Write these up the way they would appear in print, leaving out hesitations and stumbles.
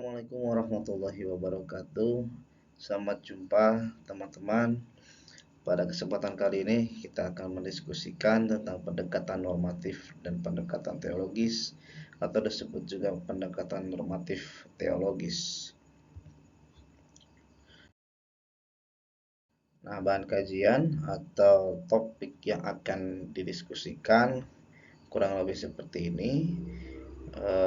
Assalamualaikum warahmatullahi wabarakatuh. Selamat jumpa teman-teman. Pada kesempatan kali ini kita akan mendiskusikan tentang pendekatan normatif dan pendekatan teologis, atau disebut juga pendekatan normatif teologis. Nah, bahan kajian atau topik yang akan didiskusikan kurang lebih seperti ini.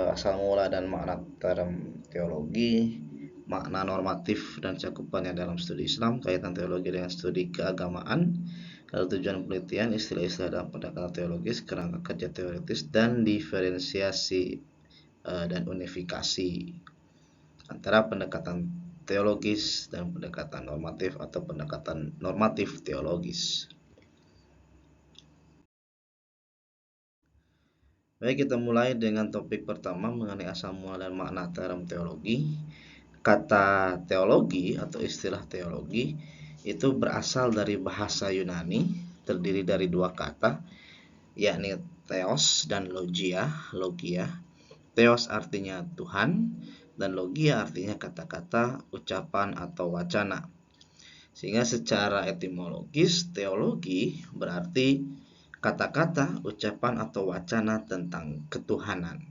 Asal mula dan makna term teologi, makna normatif dan cakupannya dalam studi Islam, kaitan teologi dengan studi keagamaan, lalu tujuan penelitian, istilah-istilah dalam pendekatan teologis, kerangka kerja teoritis, dan diferensiasi dan unifikasi antara pendekatan teologis dan pendekatan normatif atau pendekatan normatif teologis. Baik, kita mulai dengan topik pertama mengenai asal mula dan makna term teologi. Kata teologi atau istilah teologi itu berasal dari bahasa Yunani, terdiri dari dua kata, yakni theos dan logia. Theos artinya Tuhan dan logia artinya kata-kata, ucapan atau wacana. Sehingga secara etimologis teologi berarti kata-kata, ucapan atau wacana tentang ketuhanan.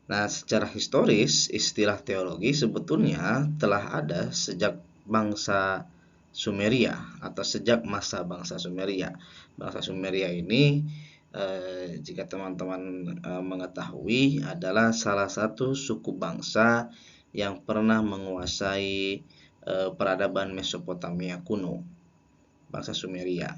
Nah, secara historis istilah teologi sebetulnya telah ada sejak bangsa Sumeria atau sejak masa bangsa Sumeria. Bangsa Sumeria ini jika teman-teman mengetahui adalah salah satu suku bangsa yang pernah menguasai peradaban Mesopotamia kuno, bangsa Sumeria.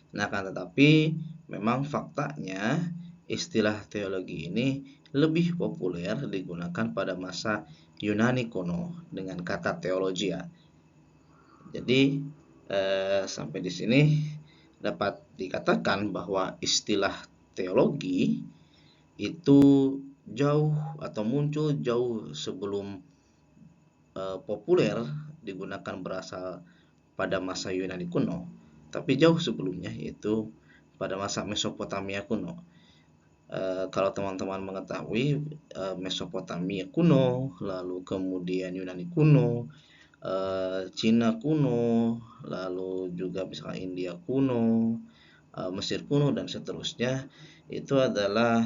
Nah, kan tetapi memang faktanya istilah teologi ini lebih populer digunakan pada masa Yunani kuno dengan kata theologia. Jadi sampai di sini dapat dikatakan bahwa istilah teologi itu jauh atau muncul jauh sebelum populer digunakan berasal pada masa Yunani kuno, tapi jauh sebelumnya, yaitu pada masa Mesopotamia kuno. Kalau teman-teman mengetahui Mesopotamia kuno, lalu kemudian Yunani kuno, Cina kuno, lalu juga misalnya India kuno, Mesir kuno, dan seterusnya, itu adalah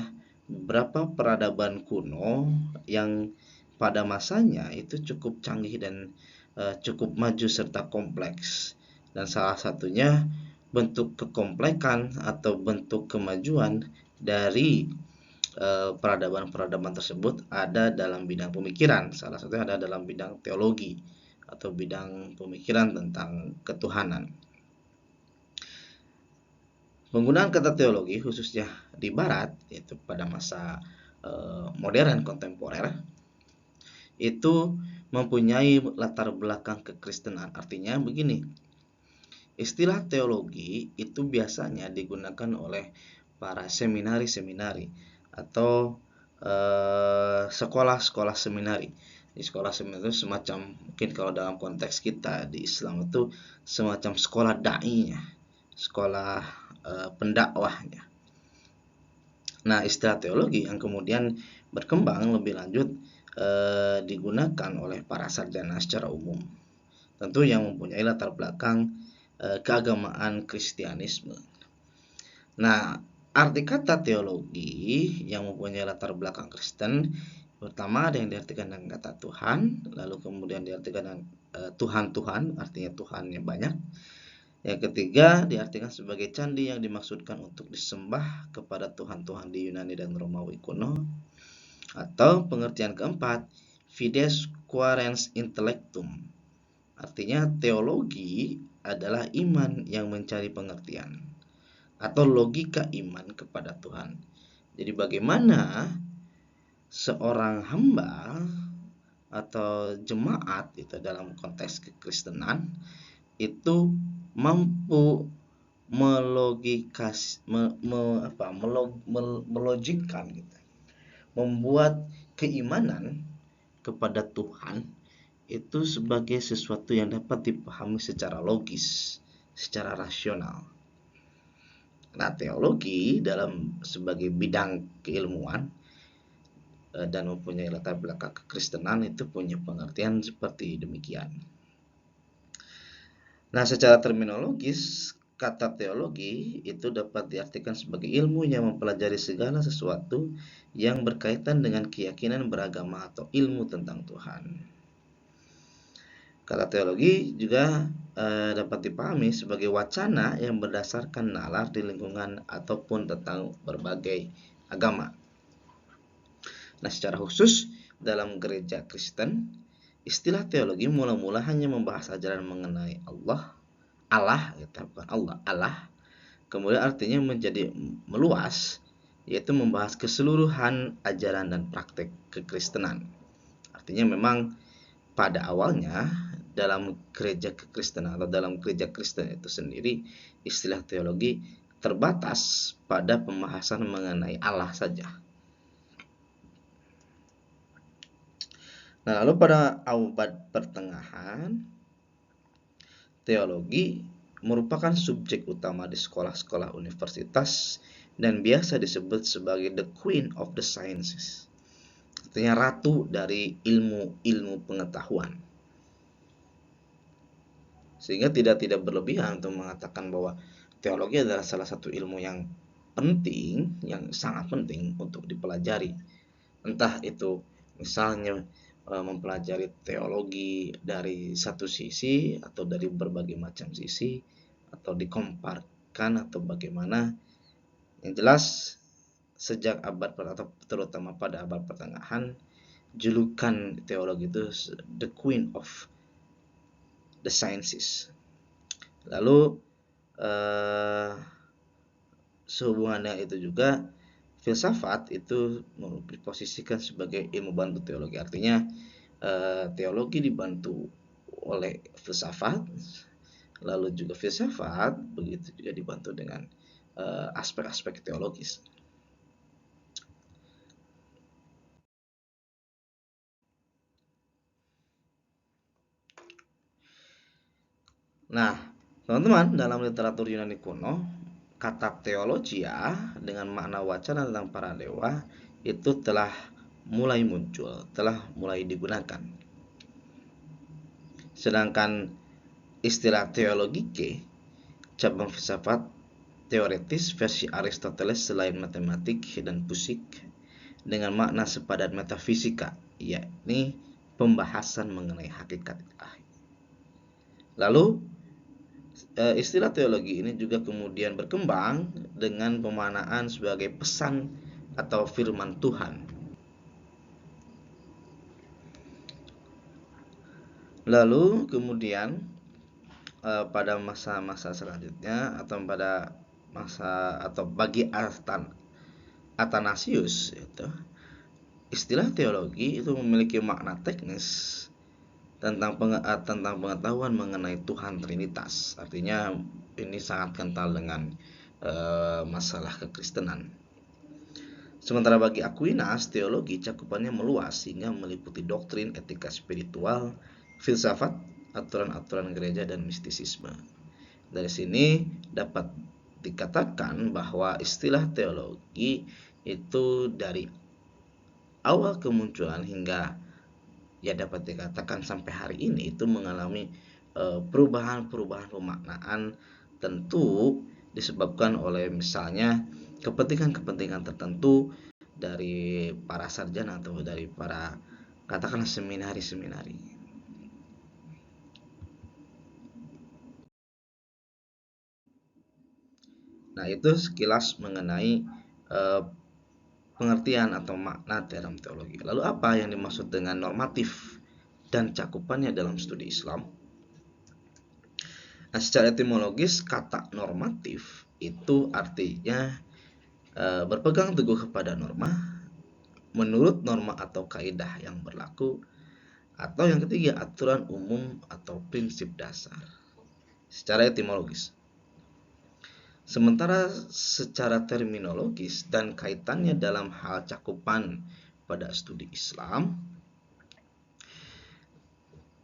beberapa peradaban kuno yang pada masanya itu cukup canggih dan cukup maju serta kompleks. Dan salah satunya bentuk kekomplekan atau bentuk kemajuan dari peradaban-peradaban tersebut ada dalam bidang pemikiran. Salah satunya ada dalam bidang teologi atau bidang pemikiran tentang ketuhanan. Penggunaan kata teologi khususnya di Barat, yaitu pada masa modern kontemporer, itu mempunyai latar belakang kekristenan. Artinya begini, istilah teologi itu biasanya digunakan oleh para seminari-seminari atau sekolah-sekolah seminari. Di sekolah seminari itu semacam, mungkin kalau dalam konteks kita di Islam itu semacam sekolah dai-nya, sekolah pendakwahnya. Nah, istilah teologi yang kemudian berkembang lebih lanjut digunakan oleh para sarjana secara umum, tentu yang mempunyai latar belakang keagamaan Kristianisme. Nah, arti kata teologi yang mempunyai latar belakang Kristen, pertama ada yang diartikan dengan kata Tuhan, lalu kemudian diartikan dengan Tuhan-Tuhan, artinya Tuhannya banyak. Yang ketiga diartikan sebagai candi yang dimaksudkan untuk disembah kepada Tuhan-Tuhan di Yunani dan Romawi kuno. Atau pengertian keempat, fides quaerens intellectum, artinya teologi adalah iman yang mencari pengertian atau logika iman kepada Tuhan. Jadi bagaimana seorang hamba atau jemaat itu dalam konteks kekristenan itu mampu melogikkan gitu, membuat keimanan kepada Tuhan itu sebagai sesuatu yang dapat dipahami secara logis, secara rasional. Nah, teologi dalam sebagai bidang keilmuan dan mempunyai latar belakang kekristenan itu punya pengertian seperti demikian. Nah, secara terminologis, kata teologi itu dapat diartikan sebagai ilmu yang mempelajari segala sesuatu yang berkaitan dengan keyakinan beragama atau ilmu tentang Tuhan. Kata teologi juga dapat dipahami sebagai wacana yang berdasarkan nalar di lingkungan ataupun tentang berbagai agama. Nah, secara khusus dalam gereja Kristen, istilah teologi mula-mula hanya membahas ajaran mengenai Allah, bukan Allah. Kemudian artinya menjadi meluas, yaitu membahas keseluruhan ajaran dan praktek kekristenan. Artinya memang pada awalnya dalam gereja kekristenan atau dalam gereja Kristen itu sendiri, istilah teologi terbatas pada pembahasan mengenai Allah saja. Nah, lalu pada abad pertengahan, teologi merupakan subjek utama di sekolah-sekolah universitas dan biasa disebut sebagai the queen of the sciences. Artinya ratu dari ilmu-ilmu pengetahuan. Sehingga tidak berlebihan untuk mengatakan bahwa teologi adalah salah satu ilmu yang penting, yang sangat penting untuk dipelajari. Entah itu misalnya mempelajari teologi dari satu sisi atau dari berbagai macam sisi, atau dikomparkan atau bagaimana. Yang jelas sejak abad atau terutama pada abad pertengahan, julukan teologi itu the queen of the sciences. Lalu sehubungannya itu juga filsafat itu diposisikan sebagai ilmu bantu teologi. Artinya teologi dibantu oleh filsafat, lalu juga filsafat begitu juga dibantu dengan aspek-aspek teologis. Nah, teman-teman, dalam literatur Yunani kuno, kata teologia dengan makna wacana tentang para dewa itu telah mulai muncul, telah mulai digunakan. Sedangkan istilah teologike, cabang filsafat teoretis versi Aristoteles selain matematik dan fisik, dengan makna sepadan metafisika, yakni pembahasan mengenai hakikat ilahi. Lalu istilah teologi ini juga kemudian berkembang dengan pemaknaan sebagai pesan atau firman Tuhan. Lalu kemudian pada masa-masa selanjutnya atau pada masa atau bagi Athanasius itu, istilah teologi itu memiliki makna teknis tentang pengetahuan mengenai Tuhan Trinitas. Artinya ini sangat kental dengan masalah kekristenan. Sementara bagi Aquinas, teologi cakupannya meluas sehingga meliputi doktrin, etika spiritual, filsafat, aturan-aturan gereja, dan mistisisme. Dari sini dapat dikatakan bahwa istilah teologi itu dari awal kemunculan hingga ya dapat dikatakan sampai hari ini itu mengalami perubahan-perubahan pemaknaan, tentu disebabkan oleh misalnya kepentingan-kepentingan tertentu dari para sarjana atau dari para katakanlah seminari-seminari. Nah, itu sekilas mengenai pengertian atau makna dalam teologi. Lalu apa yang dimaksud dengan normatif dan cakupannya dalam studi Islam? Nah, secara etimologis kata normatif itu artinya berpegang teguh kepada norma, menurut norma atau kaidah yang berlaku, atau yang ketiga aturan umum atau prinsip dasar. Secara etimologis. Sementara secara terminologis dan kaitannya dalam hal cakupan pada studi Islam,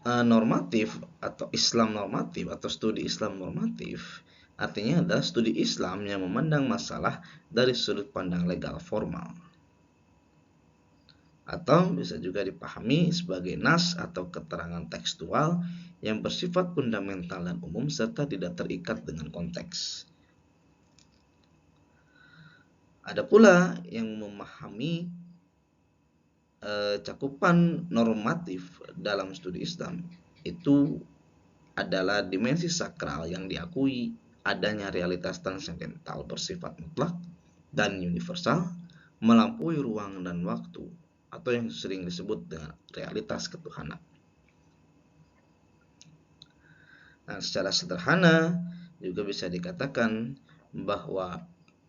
normatif atau Islam normatif atau studi Islam normatif artinya adalah studi Islam yang memandang masalah dari sudut pandang legal formal. atau bisa juga dipahami sebagai nas atau keterangan tekstual yang bersifat fundamental dan umum serta tidak terikat dengan konteks. Ada pula yang memahami cakupan normatif dalam studi Islam itu adalah dimensi sakral yang diakui adanya realitas transendental bersifat mutlak dan universal melampaui ruang dan waktu, atau yang sering disebut dengan realitas ketuhanan. Nah, secara sederhana juga bisa dikatakan bahwa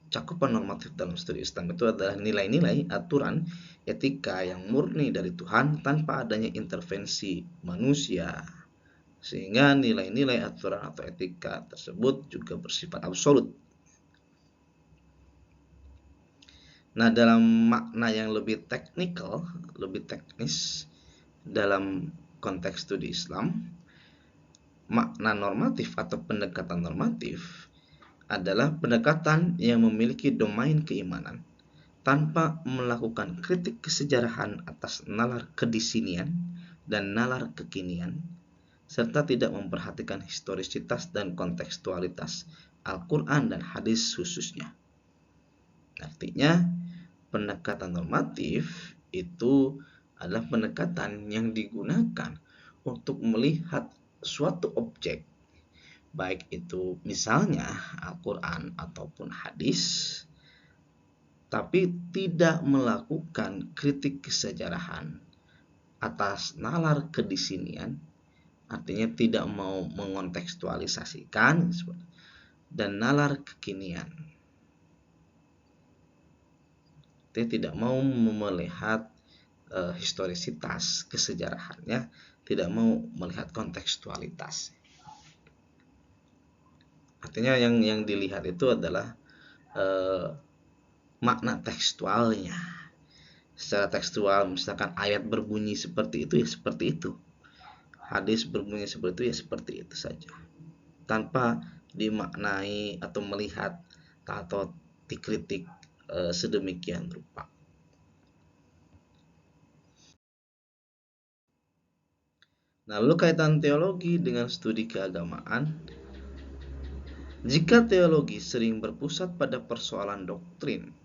cakupan normatif dalam studi Islam itu adalah nilai-nilai aturan etika yang murni dari Tuhan tanpa adanya intervensi manusia, sehingga nilai-nilai aturan atau etika tersebut juga bersifat absolut. Nah, dalam makna yang lebih teknikal, lebih teknis dalam konteks studi Islam, makna normatif atau pendekatan normatif adalah pendekatan yang memiliki domain keimanan tanpa melakukan kritik kesejarahan atas nalar kedisinian dan nalar kekinian, serta tidak memperhatikan historisitas dan kontekstualitas Al-Quran dan hadis khususnya. Artinya, pendekatan normatif itu adalah pendekatan yang digunakan untuk melihat suatu objek, baik itu misalnya Al-Quran ataupun hadis, tapi tidak melakukan kritik kesejarahan atas nalar kedisinian, artinya tidak mau mengontekstualisasikan, dan nalar kekinian, dia tidak mau melihat historisitas kesejarahannya, tidak mau melihat kontekstualitas. Artinya yang dilihat itu adalah makna tekstualnya. Secara tekstual, misalkan ayat berbunyi seperti itu ya seperti itu, hadis berbunyi seperti itu ya seperti itu saja, tanpa dimaknai atau melihat atau dikritik sedemikian rupa. Nah, lalu kaitan teologi dengan studi keagamaan. Jika teologi sering berpusat pada persoalan doktrin,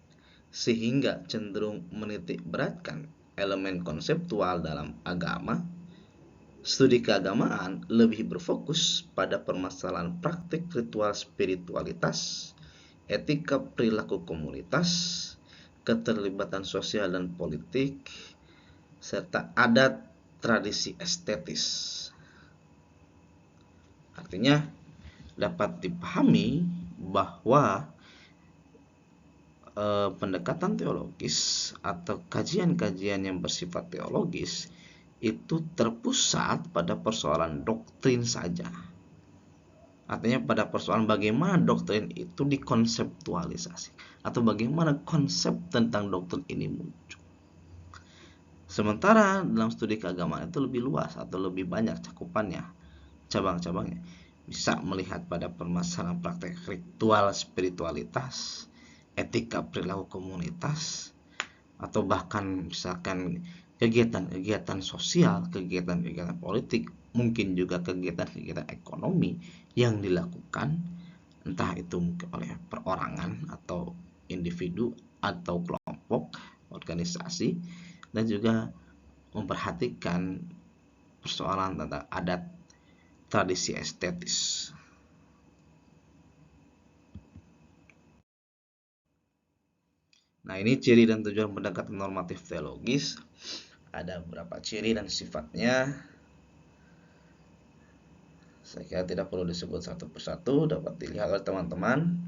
sehingga cenderung menitik beratkan elemen konseptual dalam agama, studi keagamaan lebih berfokus pada permasalahan praktik ritual spiritualitas, etika perilaku komunitas, keterlibatan sosial dan politik, serta adat tradisi estetis. Artinya dapat dipahami bahwa pendekatan teologis atau kajian-kajian yang bersifat teologis itu terpusat pada persoalan doktrin saja. Artinya pada persoalan bagaimana doktrin itu dikonseptualisasi atau bagaimana konsep tentang doktrin ini muncul. Sementara dalam studi keagamaan itu lebih luas atau lebih banyak cakupannya, cabang-cabangnya. Bisa melihat pada permasalahan praktek ritual spiritualitas, etika perilaku komunitas, atau bahkan misalkan kegiatan-kegiatan sosial, kegiatan-kegiatan politik, mungkin juga kegiatan-kegiatan ekonomi yang dilakukan, entah itu mungkin oleh perorangan atau individu atau kelompok organisasi, dan juga memperhatikan persoalan tentang adat tradisi estetis. Nah, ini ciri dan tujuan pendekatan normatif teologis. Ada beberapa ciri dan sifatnya. Saya kira tidak perlu disebut satu persatu, dapat dilihat oleh teman-teman.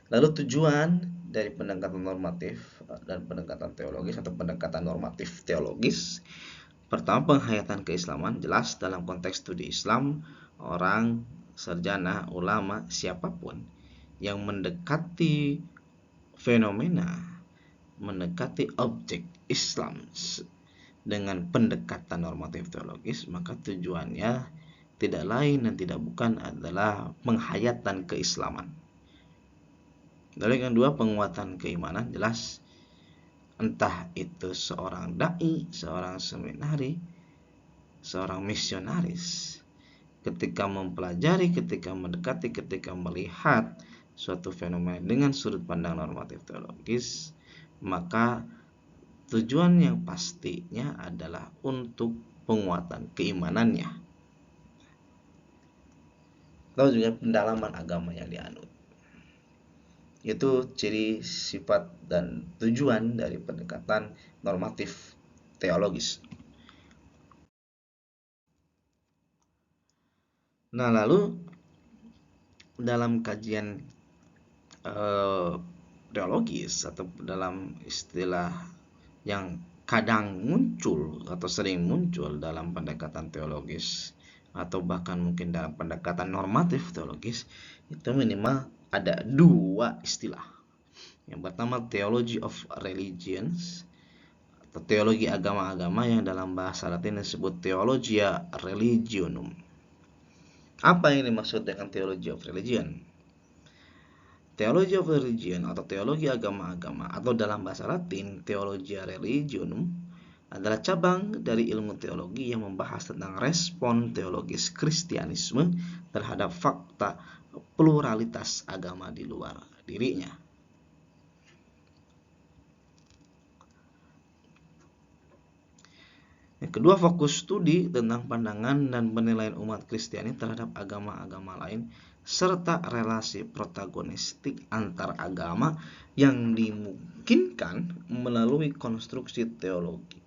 Lalu tujuan dari pendekatan normatif dan pendekatan teologis atau pendekatan normatif teologis. Pertama, penghayatan keislaman. Jelas dalam konteks studi Islam, orang, sarjana, ulama, siapapun yang mendekati fenomena, mendekati objek Islam dengan pendekatan normatif teologis, maka tujuannya tidak lain dan tidak bukan adalah penghayatan keislaman. Lalu yang kedua, penguatan keimanan. Jelas entah itu seorang dai, seorang seminari, seorang misionaris, ketika mempelajari, ketika mendekati, ketika melihat suatu fenomena dengan sudut pandang normatif teologis, maka tujuan yang pastinya adalah untuk penguatan keimanannya atau juga pendalaman agama yang dianut. Itu ciri, sifat, dan tujuan dari pendekatan normatif teologis. Nah, lalu dalam kajian teologis atau dalam istilah yang kadang muncul atau sering muncul dalam pendekatan teologis atau bahkan mungkin dalam pendekatan normatif teologis, itu minimal ada dua istilah. Yang pertama theology of religions atau teologi agama-agama, yang dalam bahasa Latin disebut theologia religionum. Apa yang dimaksud dengan theology of religion? Theology of religion atau teologi agama-agama atau dalam bahasa Latin theologia religionum adalah cabang dari ilmu teologi yang membahas tentang respon teologis Kristianisme terhadap fakta pluralitas agama di luar dirinya. Yang kedua, fokus studi tentang pandangan dan penilaian umat Kristiani terhadap agama-agama lain serta relasi protagonistik antar agama yang dimungkinkan melalui konstruksi teologi.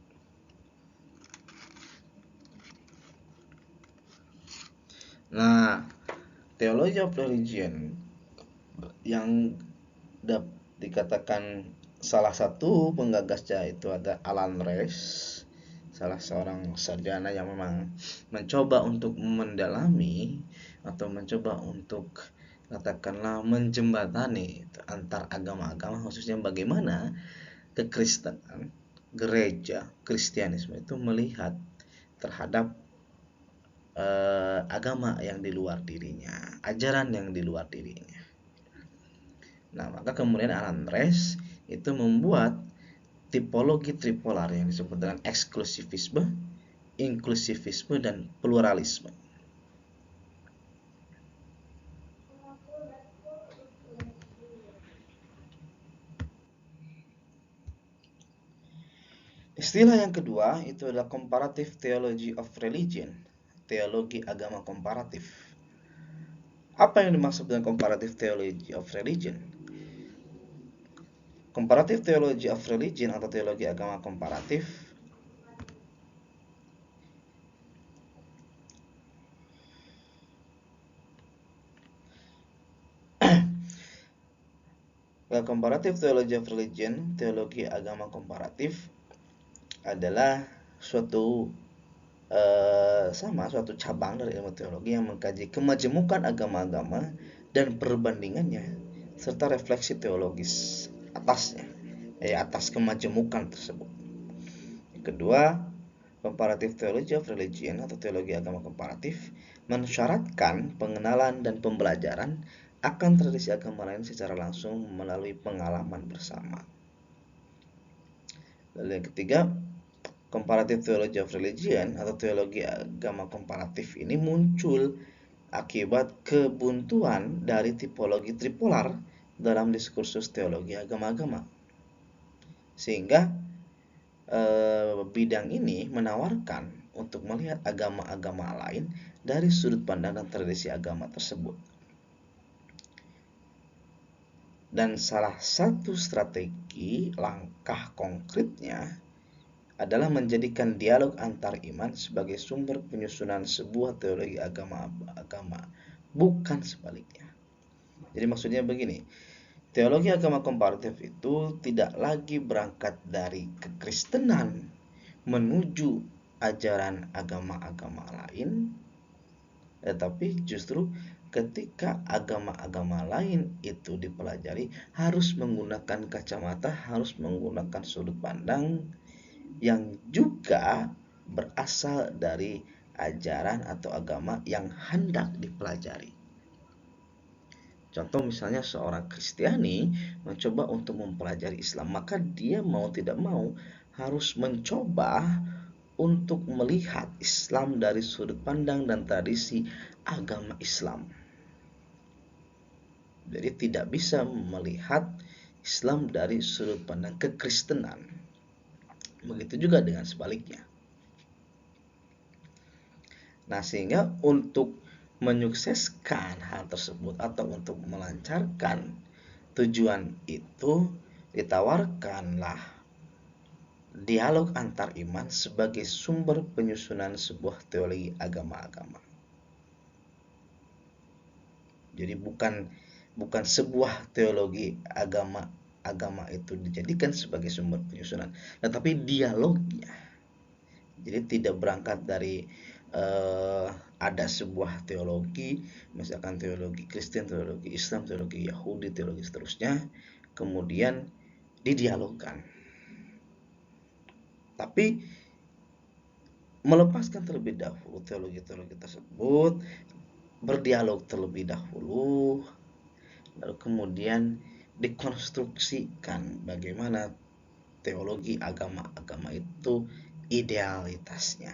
Nah, theology of religion yang dikatakan salah satu penggagasnya itu ada Alan Rees, salah seorang sarjana yang memang mencoba untuk mendalami atau mencoba untuk katakanlah menjembatani antar agama-agama, khususnya bagaimana kekristenan, gereja, Kristianisme itu melihat terhadap agama yang di luar dirinya, ajaran yang di luar dirinya. Nah, maka kemudian Alan Rees itu membuat tipologi tripolar yang disebut dengan eksklusivisme, inklusivisme, dan pluralisme. Istilah yang kedua itu adalah comparative theology of religion, teologi agama komparatif. Apa yang dimaksud dengan comparative theology of religion? Comparative theology of religion atau teologi agama komparatif comparative theology of religion, teologi agama komparatif adalah suatu cabang dari ilmu teologi yang mengkaji kemajemukan agama-agama dan perbandingannya serta refleksi teologis atasnya, atas kemajemukan tersebut. Kedua, comparative theology of religion atau teologi agama komparatif mensyaratkan pengenalan dan pembelajaran akan tradisi agama lain secara langsung melalui pengalaman bersama. Lalu yang ketiga, comparative theology of religion atau teologi agama komparatif ini muncul akibat kebuntuan dari tipologi tripolar dalam diskursus teologi agama-agama, sehingga bidang ini menawarkan untuk melihat agama-agama lain dari sudut pandang dan tradisi agama tersebut. Dan salah satu strategi langkah konkretnya adalah menjadikan dialog antar iman sebagai sumber penyusunan sebuah teologi agama-agama, bukan sebaliknya. Jadi maksudnya begini, teologi agama komparatif itu tidak lagi berangkat dari kekristenan menuju ajaran agama-agama lain, tetapi justru ketika agama-agama lain itu dipelajari harus menggunakan kacamata, harus menggunakan sudut pandang yang juga berasal dari ajaran atau agama yang hendak dipelajari. Contoh misalnya seorang Kristiani mencoba untuk mempelajari Islam, maka dia mau tidak mau harus mencoba untuk melihat Islam dari sudut pandang dan tradisi agama Islam. Jadi tidak bisa melihat Islam dari sudut pandang kekristenan. Begitu juga dengan sebaliknya. Nah, sehingga untuk menyukseskan hal tersebut atau untuk melancarkan tujuan itu, ditawarkanlah dialog antar iman sebagai sumber penyusunan sebuah teologi agama-agama. Jadi bukan sebuah teologi agama itu dijadikan sebagai sumber penyusunan, tetapi dialognya. Jadi tidak berangkat dari ada sebuah teologi, misalkan teologi Kristen, teologi Islam, teologi Yahudi, teologi seterusnya, kemudian didialogkan. Tapi melepaskan terlebih dahulu teologi-teologi tersebut, berdialog terlebih dahulu, lalu kemudian dikonstruksikan bagaimana teologi agama-agama itu idealitasnya.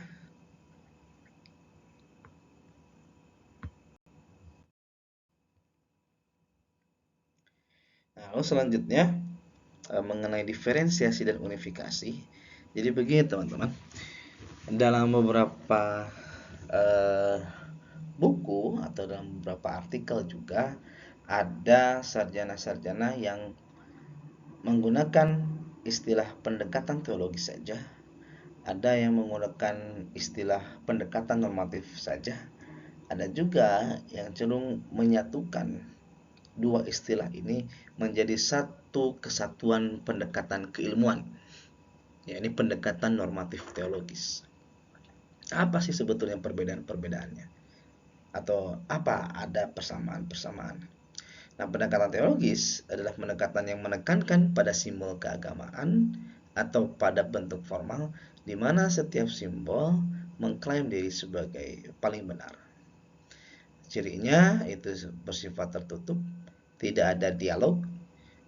Nah, lalu selanjutnya mengenai diferensiasi dan unifikasi. Jadi begini teman-teman, dalam beberapa buku atau dalam beberapa artikel juga ada sarjana-sarjana yang menggunakan istilah pendekatan teologis saja, ada yang menggunakan istilah pendekatan normatif saja, ada juga yang cenderung menyatukan dua istilah ini menjadi satu kesatuan pendekatan keilmuan, yakni pendekatan normatif teologis. Apa sih sebetulnya perbedaan-perbedaannya? Atau apa ada persamaan-persamaan? Nah, pendekatan teologis adalah pendekatan yang menekankan pada simbol keagamaan atau pada bentuk formal, di mana setiap simbol mengklaim diri sebagai paling benar. Cirinya itu bersifat tertutup, tidak ada dialog,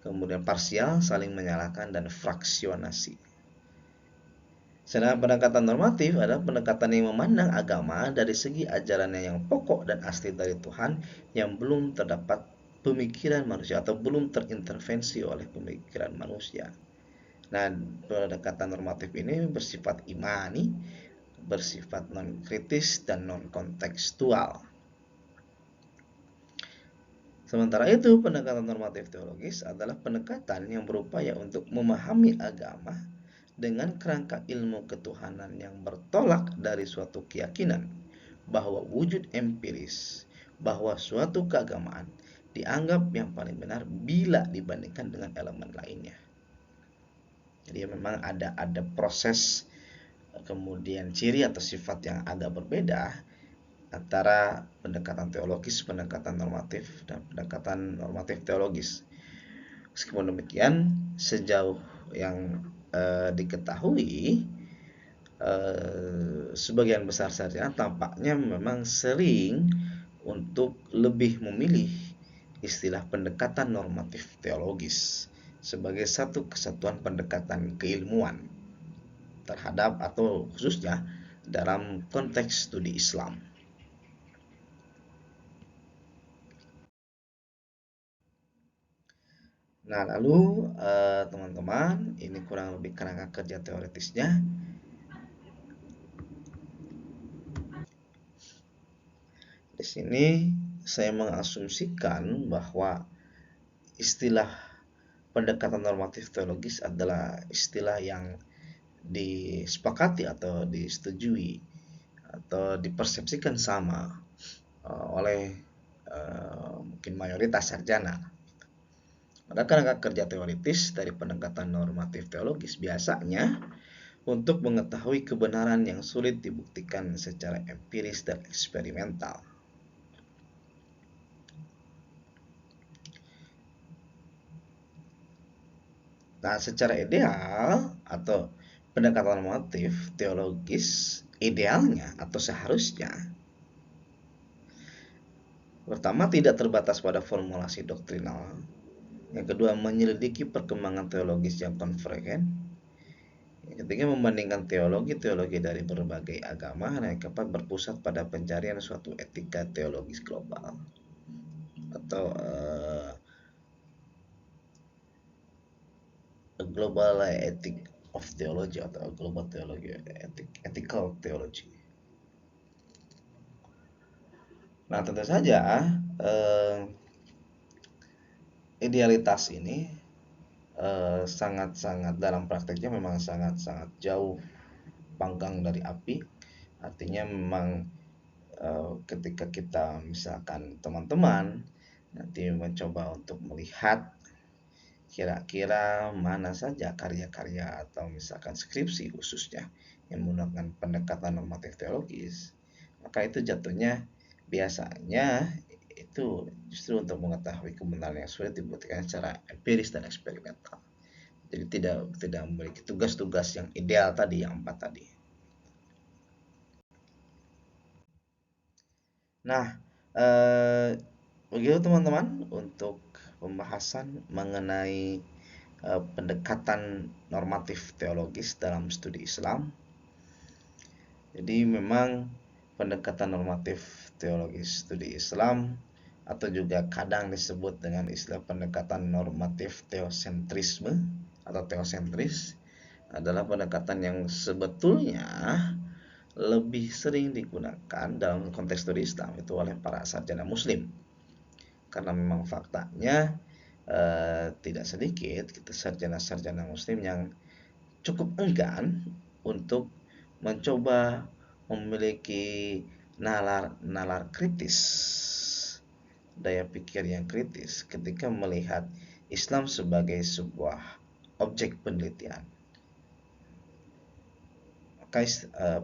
kemudian parsial, saling menyalahkan, dan fraksionasi. Sedangkan pendekatan normatif adalah pendekatan yang memandang agama dari segi ajarannya yang pokok dan asli dari Tuhan, yang belum terdapat pemikiran manusia atau belum terintervensi oleh pemikiran manusia. Nah, pendekatan normatif ini bersifat imani, bersifat non-kritis dan non-kontekstual. Sementara itu, pendekatan normatif teologis adalah pendekatan yang berupaya untuk memahami agama dengan kerangka ilmu ketuhanan yang bertolak dari suatu keyakinan bahwa wujud empiris, bahwa suatu keagamaan dianggap yang paling benar bila dibandingkan dengan elemen lainnya. Jadi memang ada proses kemudian ciri atau sifat yang agak berbeda antara pendekatan teologis, pendekatan normatif, dan pendekatan normatif teologis. Meskipun demikian, sejauh yang diketahui, sebagian besar saja tampaknya memang sering untuk lebih memilih istilah pendekatan normatif teologis sebagai satu kesatuan pendekatan keilmuan terhadap atau khususnya dalam konteks studi Islam. Nah, lalu teman-teman, ini kurang lebih kerangka kerja teoritisnya. Di sini saya mengasumsikan bahwa istilah pendekatan normatif teologis adalah istilah yang disepakati atau disetujui atau dipersepsikan sama oleh mungkin mayoritas sarjana. Pada kerangka kerja teoritis dari pendekatan normatif teologis biasanya untuk mengetahui kebenaran yang sulit dibuktikan secara empiris dan eksperimental. Nah, secara ideal atau pendekatan normatif teologis idealnya atau seharusnya Pertama, tidak terbatas pada formulasi doktrinal. Yang kedua, menyelidiki perkembangan teologis yang konvergen. Yang ketiga, membandingkan teologi-teologi dari berbagai agama. Dan yang keempat, berpusat pada pencarian suatu etika teologis global atau a global ethic of theology atau global theology, ethical theology. Nah, tentu saja idealitas ini sangat-sangat dalam prakteknya memang sangat-sangat jauh panggang dari api. Artinya memang ketika kita misalkan teman-teman nanti mencoba untuk melihat kira-kira mana saja karya-karya atau misalkan skripsi khususnya yang menggunakan pendekatan normatif teologis, maka itu jatuhnya biasanya itu justru untuk mengetahui kebenaran yang sulit dibuktikan secara empiris dan eksperimental. Jadi tidak memiliki tugas-tugas yang ideal tadi, yang 4 tadi. Nah, begitu teman-teman untuk pembahasan mengenai pendekatan normatif teologis dalam studi Islam. Jadi memang pendekatan normatif teologis studi Islam atau juga kadang disebut dengan istilah pendekatan normatif teosentrisme atau teosentris adalah pendekatan yang sebetulnya lebih sering digunakan dalam konteks studi Islam itu oleh para sarjana muslim. Karena memang faktanya tidak sedikit kita sarjana-sarjana muslim yang cukup enggan untuk mencoba memiliki nalar kritis, daya pikir yang kritis ketika melihat Islam sebagai sebuah objek penelitian. Maka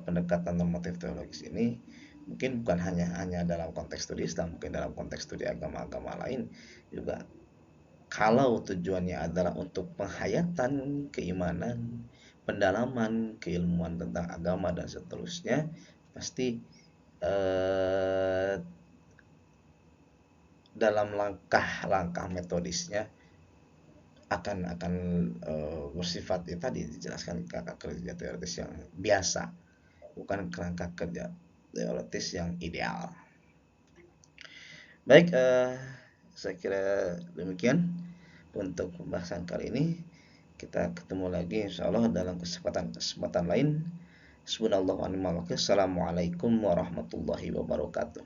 pendekatan normatif teologis ini mungkin bukan hanya dalam konteks studi Islam, mungkin dalam konteks studi agama-agama lain juga. Kalau tujuannya adalah untuk penghayatan keimanan, pendalaman keilmuan tentang agama dan seterusnya, pasti dalam langkah-langkah metodisnya akan bersifat ya tadi dijelaskan kerangka kerja teoritis yang biasa, bukan kerangka kerja teoritis yang ideal. Baik, saya kira demikian untuk pembahasan kali ini. Kita ketemu lagi insya Allah dalam kesempatan lain. Subhanallah wa ni'mal wakil. Assalamualaikum warahmatullahi wabarakatuh.